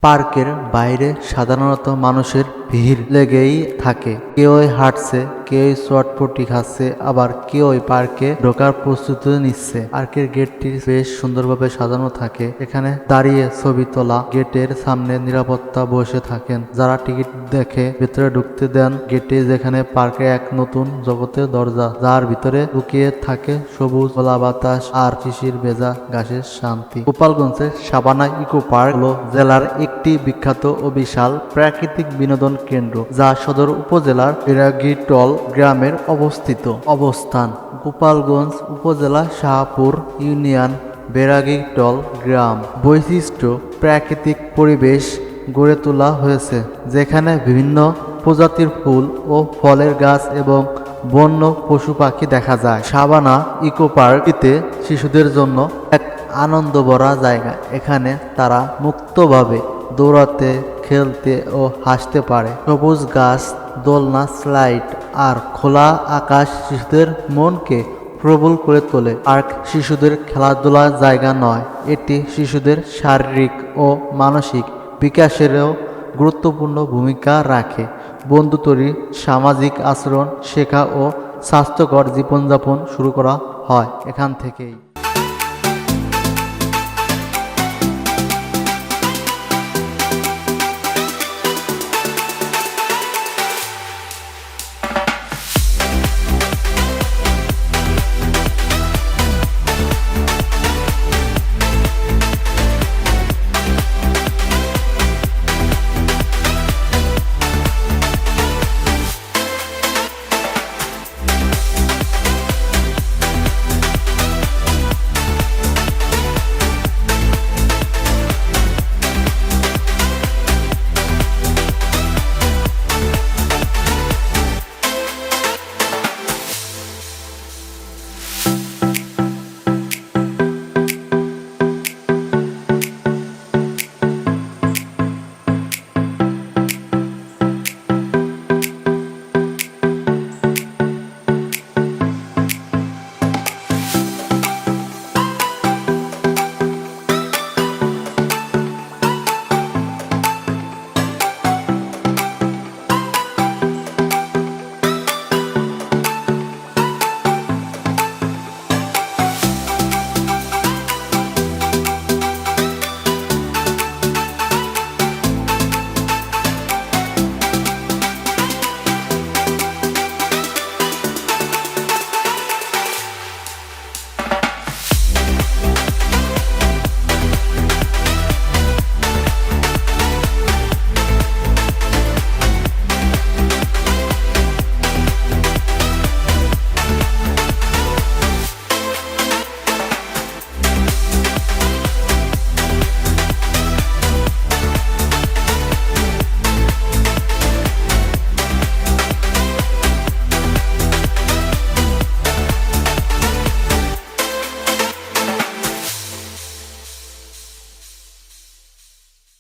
পার্কের বাইরে সাধারণত মানুষের ভিড় লেগেই থাকে। কেউ হাঁটছে, কেউ চটপটি খাচ্ছে, আবার কেউ পার্কে ঢোকার প্রস্তুতি নিচ্ছে। পার্কের গেটটি বেশ সুন্দরভাবে সাজানো থাকে। এখানে দাঁড়িয়ে ছবি তোলা, গেটের সামনে নিরাপত্তা বসে থাকেন যারা টিকিট দেখে ভেতরে ঢুকতে দেন। গেটে যেখানে পার্কে এক নতুন জগতের দরজা, যার ভিতরে লুকিয়ে থাকে সবুজ খোলা বাতাস আর শিশির ভেজা ঘাসের শান্তি। গোপালগঞ্জের সাবানা ইকো পার্ক হলো জেলার একটি বিখ্যাত ও বিশাল প্রাকৃতিক বিনোদন কেন্দ্র, যা সদর উপজেলার বেড়াগীটল গ্রামের অবস্থান। গোপালগঞ্জ উপজেলা শাহপুর ইউনিয়ন বেড়াগীটল গ্রাম বৈশিষ্ট্য প্রাকৃতিক পরিবেশ গড়ে তোলা হয়েছে, যেখানে বিভিন্ন প্রজাতির ফুল ও ফলের গাছ এবং বন্য পশু পাখি দেখা যায়। সাবানা ইকো পার্কটিতে শিশুদের জন্য এক আনন্দ ভরা জায়গা। এখানে তারা মুক্তভাবে দৌড়াতে, খেলতে ও হাসতে পারে। সবুজ গাছ, দোলনা, স্লাইড আর খোলা আকাশ শিশুদের মনকে প্রবল করে তোলে। পার্ক শিশুদের খেলাধুলার জায়গা নয়, এটি শিশুদের শারীরিক ও মানসিক বিকাশেরও গুরুত্বপূর্ণ ভূমিকা রাখে। বন্ধু তৈরি, সামাজিক আচরণ শেখা ও স্বাস্থ্যকর জীবনযাপন শুরু করা হয় এখান থেকেই।